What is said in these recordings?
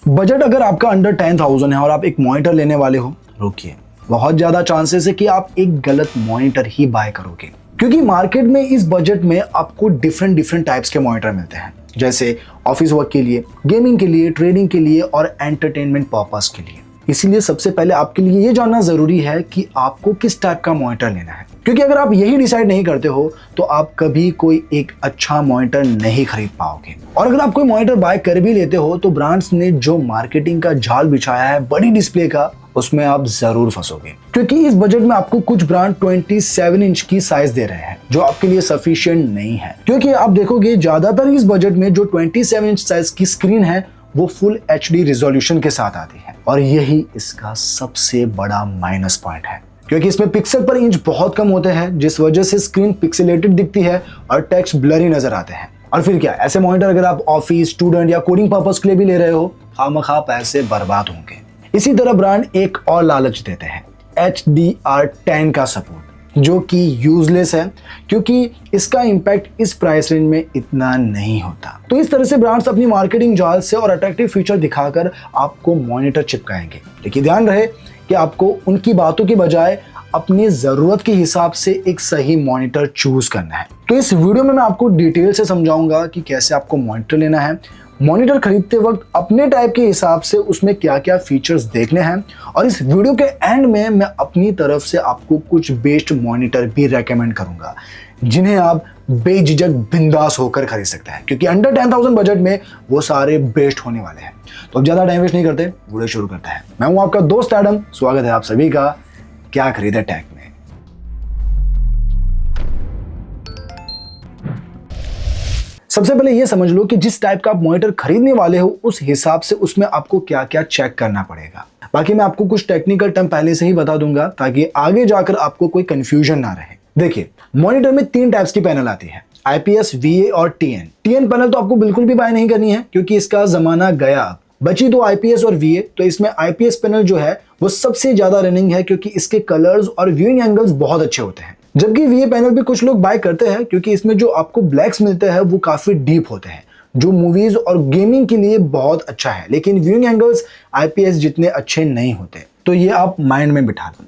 Budget अगर आपका under 10,000 है और आप एक मॉनिटर लेने वाले हो, रुकिए, बहुत ज्यादा चांसेस है कि आप एक गलत मॉनिटर ही बाय करोगे, क्योंकि मार्केट में इस बजट में आपको डिफरेंट टाइप्स के मॉनिटर मिलते हैं, जैसे ऑफिस वर्क के लिए, गेमिंग के लिए, ट्रेडिंग के लिए और एंटरटेनमेंट पर्पस के लिए। इसीलिए सबसे पहले आपके लिए ये जानना जरूरी है कि आपको किस टाइप का मॉनिटर लेना है, क्योंकि अगर आप यही डिसाइड नहीं करते हो तो आप कभी कोई एक अच्छा मॉनिटर नहीं खरीद पाओगे। और अगर आप कोई मॉनिटर बाय कर भी लेते हो तो ब्रांड्स ने जो मार्केटिंग का जाल बिछाया है बड़ी डिस्प्ले का, उसमें आप जरूर फंसोगे, क्योंकि इस बजट में आपको कुछ ब्रांड 27 इंच की साइज दे रहे हैं जो आपके लिए सफिशिएंट नहीं है। क्योंकि आप देखोगे ज्यादातर इस बजट में जो 27 इंच साइज की स्क्रीन है वो फुल HD रिजोल्यूशन के साथ आती है, और यही इसका सबसे बड़ा माइनस पॉइंट है, क्योंकि इसमें पिक्सल पर इंच बहुत कम होते हैं, जिस वजह से स्क्रीन पिक्सेलेटेड दिखती है और टेक्स्ट ब्लरी नजर आते हैं। और फिर क्या, ऐसे मॉनिटर अगर आप ऑफिस, स्टूडेंट या कोडिंग पर्पस के लिए भी ले रहे हो, खामखा पैसे बर्बाद होंगे। इसी तरह ब्रांड एक और लालच देते हैं, HDR10 का सपोर्ट, जो कि यूजलेस है क्योंकि इसका इंपैक्ट इस प्राइस रेंज में इतना नहीं होता। तो इस तरह से ब्रांड्स अपनी मार्केटिंग जाल से और अट्रैक्टिव फीचर दिखाकर आपको मॉनिटर चिपकाएंगे, लेकिन ध्यान रहे कि आपको उनकी बातों की बजाय अपनी जरूरत के हिसाब से एक सही मॉनिटर चूज करना है। तो इस वीडियो में मैं आपको डिटेल से समझाऊंगा कि कैसे आपको मॉनिटर लेना है, मॉनिटर खरीदते वक्त अपने टाइप के हिसाब से उसमें क्या क्या फीचर्स देखने हैं, और इस वीडियो के एंड में मैं अपनी तरफ से आपको कुछ बेस्ट मॉनिटर भी रेकमेंड करूंगा जिन्हें आप बेझिझक बिंदास होकर खरीद सकते हैं, क्योंकि अंडर 10,000 बजट में वो सारे बेस्ट होने वाले हैं। तो अब ज्यादा टाइम वेस्ट नहीं करते, वीडियो शुरू करते हैं। मैं हूं आपका दोस्त एडम, स्वागत है आप सभी का क्या खरीदे टैग में। सबसे पहले ये समझ लो कि जिस टाइप का आप मॉनिटर खरीदने वाले हो उस हिसाब से उसमें आपको क्या क्या चेक करना पड़ेगा। बाकी मैं आपको कुछ टेक्निकल टर्म पहले से ही बता दूंगा ताकि आगे जाकर आपको कोई कंफ्यूजन ना रहे। देखिए, मॉनिटर में 3 टाइप्स की पैनल आती है, IPS, VA और TN पैनल तो आपको बिल्कुल भी बाय नहीं करनी है, क्योंकि इसका जमाना गया। बची दो IPS और VA, तो इसमें IPS पैनल जो है वो सबसे ज्यादा रनिंग है, क्योंकि इसके कलर्स और व्यूइंग एंगल्स बहुत अच्छे होते हैं। जबकि VA पैनल भी कुछ लोग बाय करते हैं, क्योंकि इसमें जो आपको ब्लैक्स मिलते हैं वो काफी डीप होते हैं, जो मूवीज और गेमिंग के लिए बहुत अच्छा है, लेकिन व्यूइंग एंगल्स IPS जितने अच्छे नहीं होते। तो ये आप माइंड में बिठा लो।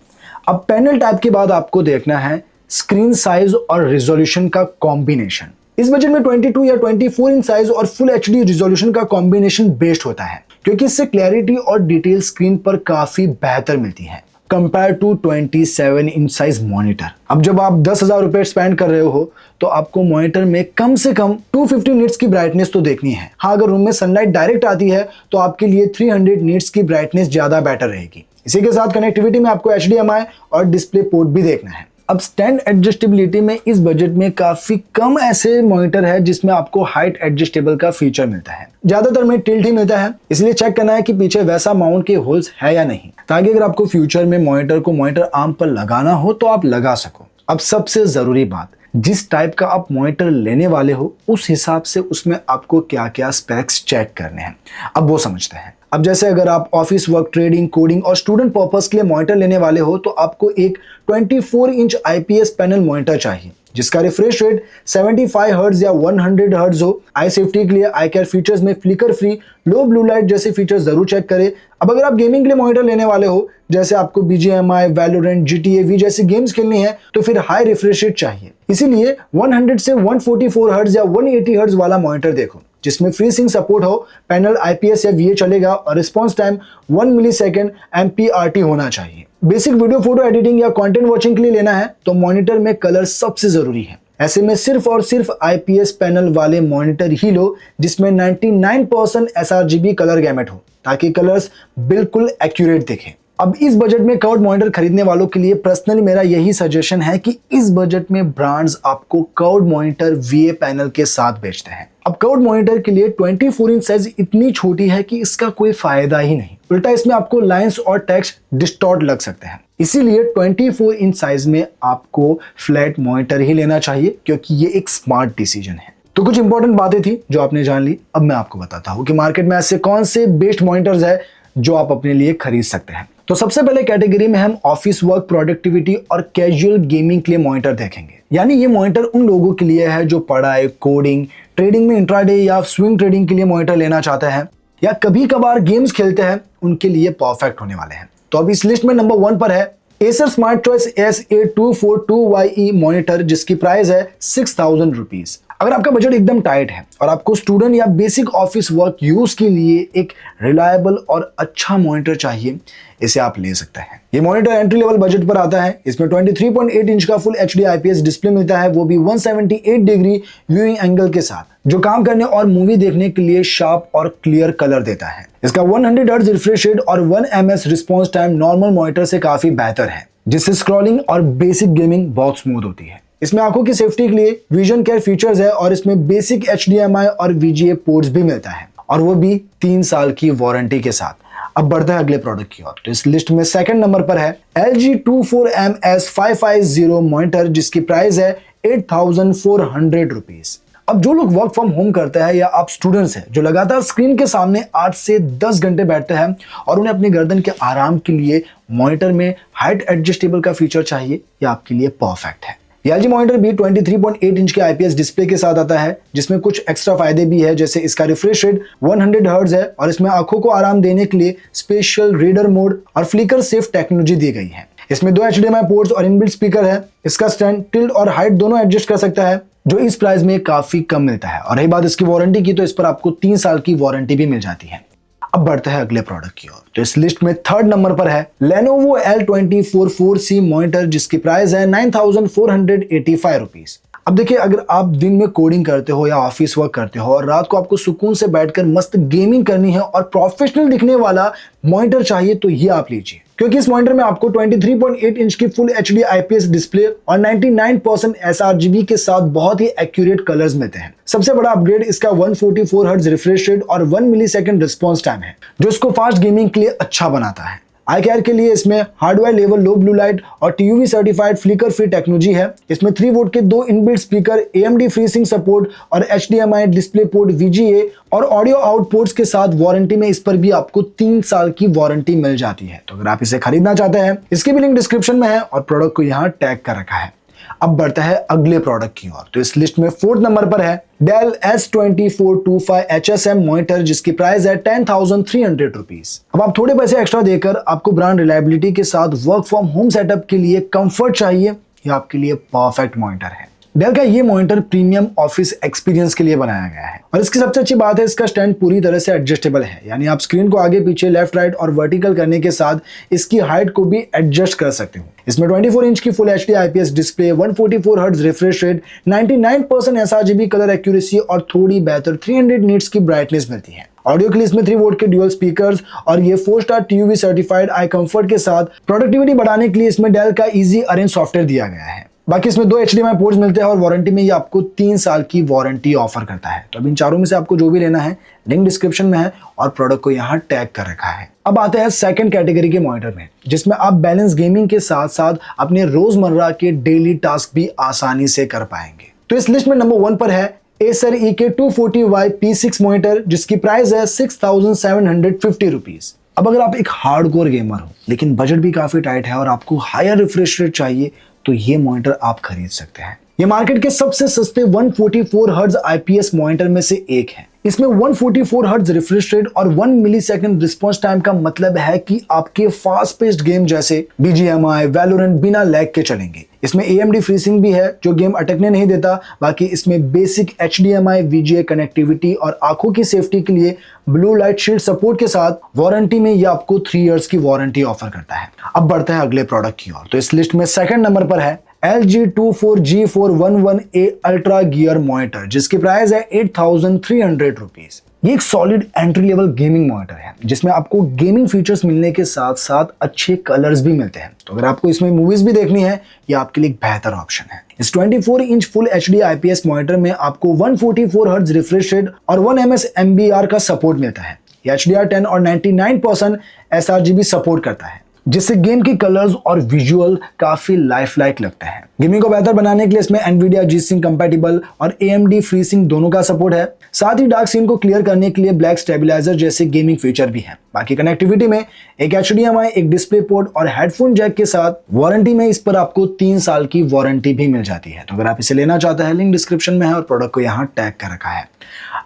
अब पैनल टाइप के बाद आपको देखना है स्क्रीन साइज और रिजोल्यूशन का कॉम्बिनेशन। इस बजट में 22 या 24 इंच साइज और फुल HD रिजोल्यूशन का कॉम्बिनेशन बेस्ट होता है, क्योंकि इससे क्लैरिटी और डिटेल स्क्रीन पर काफी बेहतर मिलती है compare to 27 inch size monitor. अब जब आप 10,000 रुपए स्पेंड कर रहे हो तो आपको मॉनिटर में कम से कम 250 निट्स की ब्राइटनेस तो देखनी है। हाँ, अगर रूम में सनलाइट डायरेक्ट आती है तो आपके लिए 300 निट्स की ब्राइटनेस ज्यादा बेटर रहेगी। इसी के साथ कनेक्टिविटी में आपको HDMI और डिस्प्ले पोर्ट भी देखना है। अब स्टैंड एडजस्टेबिलिटी में इस बजट में काफी कम ऐसे मॉनिटर है जिसमें आपको हाइट एडजस्टेबल का फीचर मिलता है, ज्यादातर में टिल्ट ही मिलता है। इसलिए चेक करना है कि पीछे वैसा माउंट के होल्स है या नहीं, ताकि अगर आपको फ्यूचर में मॉनिटर आर्म पर लगाना हो तो आप लगा सको। अब सबसे जरूरी बात, जिस टाइप का आप मॉनिटर लेने वाले हो उस हिसाब से उसमें आपको क्या क्या स्पेक्स चेक करने हैं, अब वो समझते हैं। अब जैसे अगर आप ऑफिस वर्क, ट्रेडिंग, कोडिंग और स्टूडेंट पर्पस के लिए मॉनिटर लेने वाले हो तो आपको एक 24 इंच IPS पैनल मॉनिटर चाहिए, जिसका रिफ्रेश रेट 75 हर्ट्ज या 100 हर्ट्ज हो। आई सेफ्टी के लिए आई केयर फीचर्स में फ्लिकर फ्री, लो ब्लू लाइट जैसे फीचर्स जरूर चेक करें। अब अगर आप गेमिंग के लिए मॉनिटर लेने वाले हो, जैसे आपको BGMI, वैलोरेंट, GTA V जैसी गेम्स खेलनी है, तो फिर हाई रिफ्रेश रेट चाहिए। इसीलिए 100 से 144 हर्ट्ज या 180 हर्ट्ज वाला मॉनिटर देखो, जिसमें फ्री सिंक सपोर्ट हो। पैनल IPS या VA चलेगा और रिस्पॉन्स टाइम 1 मिलीसेकंड MPRT होना चाहिए। बेसिक वीडियो, फोटो एडिटिंग या कंटेंट वॉचिंग के लिए लेना है तो मॉनिटर में कलर सबसे जरूरी है। ऐसे में सिर्फ और सिर्फ IPS पैनल वाले मॉनिटर ही लो जिसमें 99% sRGB कलर गैमेट हो, ताकि कलर्स बिल्कुल एक्यूरेट दिखे। अब इस बजट में कर्व्ड मॉनिटर खरीदने वालों के लिए पर्सनली मेरा यही सजेशन है कि इस बजट में ब्रांड्स आपको कर्व्ड मॉनिटर VA पैनल के साथ बेचते हैं। अब कर्व्ड मॉनिटर के लिए 24 इंच साइज इतनी छोटी है कि इसका कोई फायदा ही नहीं, उल्टा इसमें आपको लाइंस और टेक्स्ट डिस्टॉर्ट लग सकते हैं। इसीलिए 24 इंच साइज में आपको फ्लैट मॉनिटर ही लेना चाहिए, क्योंकि ये एक स्मार्ट डिसीजन है। तो कुछ इंपॉर्टेंट बातें थी जो आपने जान ली। अब मैं आपको बताता हूं कि मार्केट में ऐसे कौन से बेस्ट मॉनिटर्स है जो आप अपने लिए खरीद सकते हैं। तो सबसे पहले कैटेगरी में हम ऑफिस वर्क, प्रोडक्टिविटी और कैजुअल गेमिंग के लिए मॉनिटर देखेंगे। यानी ये मॉनिटर उन लोगों के लिए है जो पढ़ाई, कोडिंग, ट्रेडिंग में इंट्राडे या स्विंग ट्रेडिंग के लिए मॉनिटर लेना चाहते हैं। या कभी कभार गेम्स खेलते हैं उनके लिए परफेक्ट होने वाले हैं। तो अब इस लिस्ट में नंबर 1 पर है Acer Smart Choice SA242YE monitor, जिसकी प्राइस है 6000 रुपीज। अगर आपका बजट एकदम टाइट है और आपको स्टूडेंट या बेसिक ऑफिस वर्क यूज के लिए एक रिलायबल और अच्छा मॉनिटर चाहिए, इसे आप ले सकते हैं। ये मॉनिटर एंट्री लेवल बजट पर आता है। इसमें 23.8 इंच का फुल HD IPS डिस्प्ले मिलता है, वो भी 178 डिग्री व्यूइंग एंगल के साथ, जो काम करने और मूवी देखने के लिए शार्प और क्लियर कलर देता है। इसका 100 हर्ट्ज रिफ्रेश रेट और 1 ms response time normal monitor से काफी बेहतर है, जिससे स्क्रॉलिंग और बेसिक गेमिंग बहुत स्मूथ होती है। इसमें आंखों की सेफ्टी के लिए विजन केयर फीचर्स है और इसमें बेसिक HDMI और VGA पोर्ट्स भी मिलता है, और वो भी 3 साल की वारंटी के साथ। अब बढ़ते हैं अगले प्रोडक्ट की ओर। तो इस लिस्ट में सेकंड नंबर पर है LG 24MS550 मॉनिटर, जिसकी प्राइस है 8400 रुपीज। अब जो लोग वर्क फ्रॉम होम करते हैं या आप स्टूडेंट्स हैं जो लगातार स्क्रीन के सामने 8 से 10 घंटे बैठते हैं और उन्हें अपनी गर्दन के आराम के लिए मॉनिटर में हाइट एडजस्टेबल का फीचर चाहिए, ये आपके लिए परफेक्ट है। ये LG मॉनिटर भी 23.8 इंच के IPS डिस्प्ले के साथ आता है, जिसमें कुछ एक्स्ट्रा फायदे भी है, जैसे इसका रिफ्रेश रेट 100 हर्ट्ज है और इसमें आंखों को आराम देने के लिए स्पेशल रीडर मोड और फ्लिकर सेफ टेक्नोलॉजी दी गई है। इसमें 2 HDMI पोर्ट्स और इनबिल्ट स्पीकर है। इसका स्टैंड, टिल्ट और हाइट दोनों एडजस्ट कर सकता है, जो इस प्राइस में काफी कम मिलता है। और रही बात इसकी वारंटी की, तो इस पर आपको 3 साल की वारंटी भी मिल जाती है। अब बढ़ते हैं अगले प्रोडक्ट की ओर। तो इस लिस्ट में थर्ड नंबर पर है Lenovo L2044C मॉनिटर, जिसकी प्राइस है 9485 रुपीज। अब देखिए, अगर आप दिन में कोडिंग करते हो या ऑफिस वर्क करते हो और रात को आपको सुकून से बैठकर मस्त गेमिंग करनी है और प्रोफेशनल दिखने वाला मॉनिटर चाहिए, तो ये आप लीजिए, क्योंकि इस मॉनिटर में आपको 23.8 इंच की फुल HD IPS डिस्प्ले और 99% sRGB के साथ बहुत ही एक्यूरेट कलर्स मिलते हैं। सबसे बड़ा अपग्रेड इसका 144 हर्ट्ज रिफ्रेश रेट और 1 मिलीसेकंड रिस्पॉन्स टाइम है, जो इसको फास्ट गेमिंग के लिए अच्छा बनाता है। आई केयर के लिए इसमें hardware level low blue light और TUV certified flicker free technology है। इसमें 3 वोल्ट के 2 inbuilt speaker, AMD FreeSync support और HDMI डिस्प्ले पोर्ट, VGA और ऑडियो आउट पोर्ट्स के साथ वारंटी में इस पर भी आपको 3 साल की वारंटी मिल जाती है। तो अगर आप इसे खरीदना चाहते हैं, इसकी भी लिंक डिस्क्रिप्शन में है और प्रोडक्ट को यहाँ टैग कर रखा है। अब बढ़ता है अगले प्रोडक्ट की ओर। तो इस लिस्ट में 4th नंबर पर है Dell S2425 HSM मॉनिटर, जिसकी प्राइस है 10,300 रुपीज। अब आप थोड़े पैसे एक्स्ट्रा देकर आपको ब्रांड रिलायबिलिटी के साथ वर्क फ्रॉम होम सेटअप के लिए कंफर्ट चाहिए, ये आपके लिए परफेक्ट मॉनिटर है। डेल का ये मॉनिटर प्रीमियम ऑफिस एक्सपीरियंस के लिए बनाया गया है और इसकी सबसे अच्छी बात है इसका स्टैंड पूरी तरह से एडजस्टेबल है, यानी आप स्क्रीन को आगे पीछे, लेफ्ट राइट और वर्टिकल करने के साथ इसकी हाइट को भी एडजस्ट कर सकते हो। इसमें 24 इंच की full HD IPS display, 144 hertz refresh rate, 99% sRGB colour accuracy और थोड़ी बेहतर 300 निट्स की ब्राइटनेस मिलती है। ऑडियो के लिए इसमें 3 वोल्ट के ड्यूअल स्पीकर्स और ये 4 star TUV certified eye comfort के साथ प्रोडक्टिविटी बढ़ाने के लिए इसमें डेल का इजी अरेंज सॉफ्टवेयर दिया गया है। बाकी इसमें 2 HDMI पोर्ट्स मिलते हैं और वारंटी में ये आपको 3 साल की वारंटी ऑफर करता है। तो अब इन चारों में से आपको जो भी लेना है, लिंक डिस्क्रिप्शन में है और प्रोडक्ट को यहाँ टैग कर रखा है। अब आते हैं सेकंड कैटेगरी के मॉनिटर में, जिसमें आप बैलेंस गेमिंग के साथ साथ अपने रोजमर्रा के डेली टास्क भी आसानी से कर पाएंगे। तो इस लिस्ट में नंबर 1 पर है Acer EK240Y P6 मॉनिटर, जिसकी प्राइस है 6,750 रुपीज। अब अगर आप एक हार्डकोर गेमर हो लेकिन बजट भी काफी टाइट है और आपको हायर रिफ्रेश रेट चाहिए, तो ये मॉनिटर आप खरीद सकते हैं। ये मार्केट के सबसे सस्ते 144 हर्ट्ज IPS मॉनिटर में से एक है। इसमें 144 हर्ट्ज रिफ्रेश रेट और 1 मिलीसेकंड रिस्पॉन्स टाइम का मतलब है कि आपके फास्ट पेस्ड गेम जैसे BGMI, वैलोरेंट बिना लैग के चलेंगे। इसमें AMD FreeSync भी है जो गेम अटकने नहीं देता। बाकी इसमें बेसिक HDMI VGA कनेक्टिविटी और आंखों की सेफ्टी के लिए ब्लू लाइट शील्ड सपोर्ट के साथ वारंटी में ये आपको 3 इयर्स की वारंटी ऑफर करता है। अब बढ़ते हैं अगले प्रोडक्ट की ओर। तो इस लिस्ट में सेकंड नंबर पर है LG 24G411A ultra gear monitor, जिसकी प्राइस है 8,300 रुपीज। ये एक solid entry level gaming monitor है जिसमें आपको गेमिंग फीचर्स मिलने के साथ साथ अच्छे कलर्स भी मिलते हैं। तो अगर आपको इसमें मूवीज भी देखनी है, ये आपके लिए एक बेहतर ऑप्शन है। इस 24 inch full HD IPS monitor में आपको 144 हर्ट्ज रिफ्रेश रेट और 1 ms MBR का सपोर्ट मिलता है। ये HDR10 और 99% sRGB सपोर्ट करता है, जिससे गेम की कलर्स और विजुअल काफी लाइफ लाइक लगते हैं। गेमिंग को बेहतर बनाने के लिए इसमें NVIDIA G-Sync कंपैटिबल और AMD FreeSync दोनों का सपोर्ट है। साथ ही डार्क सीन को क्लियर करने के लिए ब्लैक स्टेबलाइजर जैसे गेमिंग फीचर भी है। बाकी कनेक्टिविटी में एक HDMI, एक डिस्प्ले पोर्ट और हेडफोन जैक के साथ वारंटी में इस पर आपको 3 साल की वारंटी भी मिल जाती है। तो अगर आप इसे लेना चाहते हैं लिंक डिस्क्रिप्शन में है और प्रोडक्ट को यहाँ टैग कर रखा है।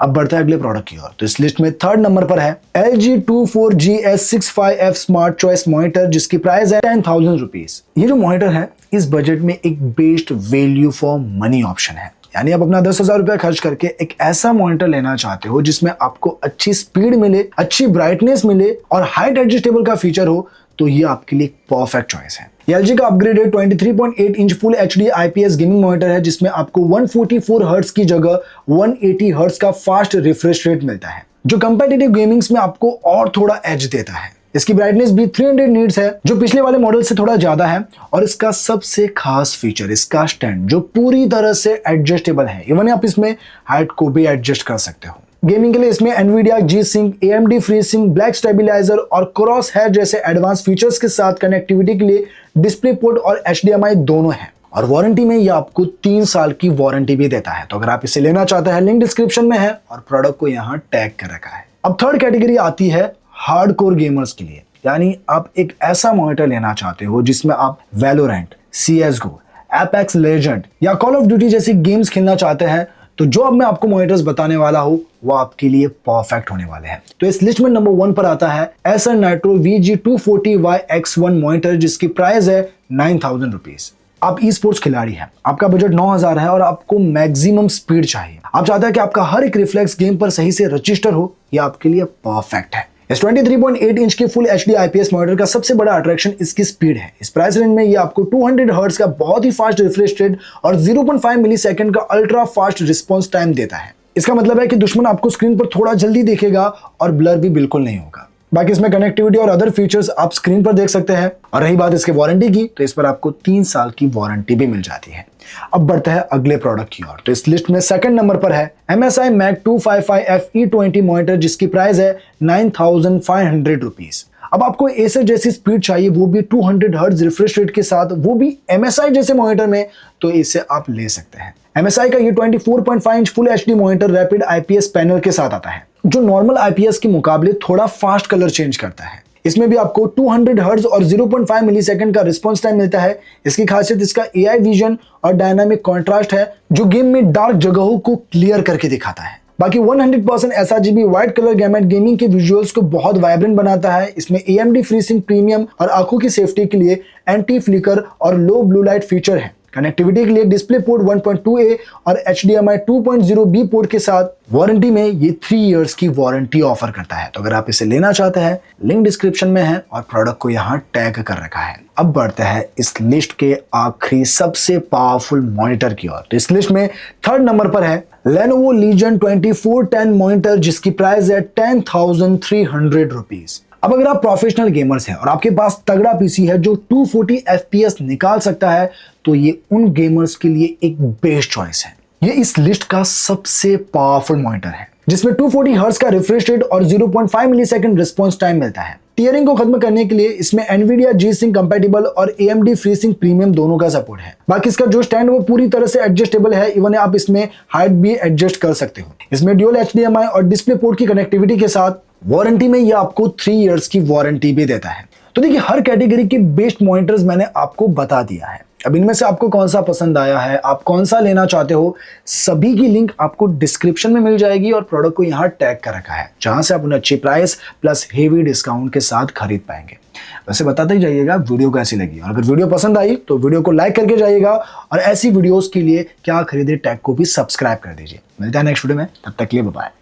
अब बढ़ता है अगले प्रोडक्ट की ओर। तो इस लिस्ट में 3rd नंबर पर है LG 24GS65F smart choice monitor, जिसकी प्राइस है 10,000 रुपीज। ये जो मॉनिटर है इस बजट में एक best value for money option है। यानी आप अपना 10,000 रुपया खर्च करके एक ऐसा मॉनिटर लेना चाहते हो जिसमें आपको अच्छी स्पीड मिले, अच्छी ब्राइटनेस मिले और हाइट एडजस्टेबल का फीचर हो, तो ये आपके लिए परफेक्ट चॉइस है। LG का upgraded 23.8 inch full HD IPS gaming monitor है, जिसमें आपको 144 हर्ट्ज की जगह 180 हर्ट्ज का फास्ट रिफ्रेश रेट मिलता है, जो कंपेटिटिव गेमिंग्स में आपको और थोड़ा एज देता है। इसकी ब्राइटनेस भी 300 नीट्स है, जो पिछले वाले मॉडल से थोड़ा ज्यादा है। और इसका सबसे खास फीचर इसका स्टैंड, जो पूरी तरह से एडजस्टेबल है। इवन आप इसमें हाइट को भी एडजस्ट कर सकते हो। गेमिंग के लिए इसमें NVIDIA G-Sync, AMD FreeSync, black stabiliser और क्रॉस हेयर जैसे एडवांस फीचर्स के साथ कनेक्टिविटी के लिए डिस्प्ले पोर्ट और HDMI दोनों है। और वारंटी में ये आपको 3 साल की वारंटी भी देता है। तो अगर आप इसे लेना चाहते हैं लिंक डिस्क्रिप्शन में है और प्रोडक्ट को यहाँ टैग कर रखा है। अब 3rd कैटेगरी आती है हार्डकोर गेमर्स के लिए। यानी आप एक ऐसा मॉनिटर लेना चाहते हो जिसमें आप वैलोरेंट, CSGO, एपेक्स लेजेंड या कॉल ऑफ ड्यूटी जैसी गेम्स खेलना चाहते हैं, तो जो अब मैं आपको मॉनिटर्स बताने वाला हूं वो आपके लिए परफेक्ट होने वाले हैं। तो इस लिस्ट में नंबर 1 पर आता है Acer Nitro VG240Y-X1 मॉनिटर, जिसकी प्राइस है 9,000 रुपीज। आप ई स्पोर्ट्स खिलाड़ी हैं, आपका बजट 9,000 है और आपको मैक्सिमम स्पीड चाहिए। आप चाहते हैं कि आपका हर एक रिफ्लेक्स गेम पर सही से रजिस्टर हो, यह आपके लिए परफेक्ट है। इस 23.8 इंच की फुल HD IPS मॉनिटर का सबसे बड़ा अट्रैक्शन इसकी स्पीड है। इस प्राइस रेंज में ये आपको 200 हर्ट्ज का बहुत ही फास्ट रिफ्रेश रेट और 0.5 मिलीसेकंड का अल्ट्रा फास्ट रिस्पॉन्स टाइम देता है। इसका मतलब है कि दुश्मन आपको स्क्रीन पर थोड़ा जल्दी देखेगा और ब्लर भी बिल्कुल नहीं होगा। बाकी इसमें कनेक्टिविटी और अदर फीचर्स आप स्क्रीन पर देख सकते हैं। और रही बात इसके वारंटी की, तो इस पर आपको 3 साल की वारंटी भी मिल जाती है। अब बढ़ते हैं अगले प्रोडक्ट की ओर। तो इस लिस्ट में 2nd नंबर पर है MSI Mag 255F E20 monitor, जिसकी प्राइस है 9,500 रुपीज। अब आपको एसर जैसी स्पीड चाहिए, वो भी 200 हर्ट्ज रिफ्रेश रेट के साथ, वो भी MSI जैसे मॉनिटर में, तो इसे आप ले सकते हैं। MSI का ये 24.5 inch full HD monitor rapid IPS panel के साथ आता है, जो नॉर्मल IPS के मुकाबले थोड़ा फास्ट कलर चेंज करता है। इसमें भी आपको 200 हर्ट्ज और 0.5 मिलीसेकंड का रिस्पॉन्स टाइम मिलता है। इसकी खासियत इसका AI विजन और डायनामिक कॉन्ट्रास्ट है, जो गेम में डार्क जगहों को क्लियर करके दिखाता है। बाकी 100% sRGB white colour gamete gaming के विजुअल्स को बहुत वाइब्रेंट बनाता है। इसमें AMD FreeSync प्रीमियम और आंखों की सेफ्टी के लिए एंटी फ्लिकर और लो ब्लू लाइट फीचर है। कनेक्टिविटी के लिए डिस्प्ले पोर्ट 1.2A और HDMI 2.0B पोर्ट के साथ वारंटी में ये 3 इयर्स की वारंटी ऑफर करता है। तो अगर आप इसे लेना चाहते हैं लिंक डिस्क्रिप्शन में है और प्रोडक्ट को यहाँ टैग कर रखा है। अब बढ़ते हैं इस लिस्ट के आखिरी सबसे पावरफुल मॉनिटर की ओर। तो इस लिस्ट में 3rd नंबर पर है Lenovo Legion 2410 मॉनिटर, जिसकी प्राइस है 10,300 रुपीज। अब अगर आप प्रोफेशनल गेमर्स हैं और आपके पास तगड़ा पीसी है जो 240 FPS निकाल सकता है, तो ये उन गेमर्स के लिए एक बेस्ट चॉइस है। ये इस लिस्ट का सबसे पावरफुल मॉनिटर है, जिसमें 240 हर्ट्ज का रिफ्रेश रेट और 0.5 मिलीसेकंड रिस्पॉन्स टाइम मिलता है। टीयरिंग को खत्म करने के लिए इसमें NVIDIA G-Sync कंपैटिबल और AMD FreeSync प्रीमियम दोनों का सपोर्ट है। बाकी इसका जो स्टैंड वो पूरी तरह से एडजस्टेबल है। इवन आप इसमें हाइट भी एडजस्ट कर सकते हो। इसमें ड्यूल HDMI और डिस्प्ले पोर्ट की कनेक्टिविटी के साथ वारंटी में ये आपको 3 इयर्स की वारंटी भी देता है। तो देखिए, हर कैटेगरी के बेस्ट मॉनिटर्स मैंने आपको बता दिया है। अब इनमें से आपको कौन सा पसंद आया है, आप कौन सा लेना चाहते हो, सभी की लिंक आपको डिस्क्रिप्शन में मिल जाएगी और प्रोडक्ट को यहाँ टैग कर रखा है, जहां से आप उन्हें अच्छी प्राइस प्लस हेवी डिस्काउंट के साथ खरीद पाएंगे। वैसे बताते ही जाइएगा वीडियो कैसी लगी, और अगर वीडियो पसंद आई तो वीडियो को लाइक करके जाइएगा और ऐसी वीडियोस के लिए क्या खरीदे टैग को भी सब्सक्राइब कर दीजिए। मिलता है नेक्स्ट वीडियो में, तब तक के लिए बाय।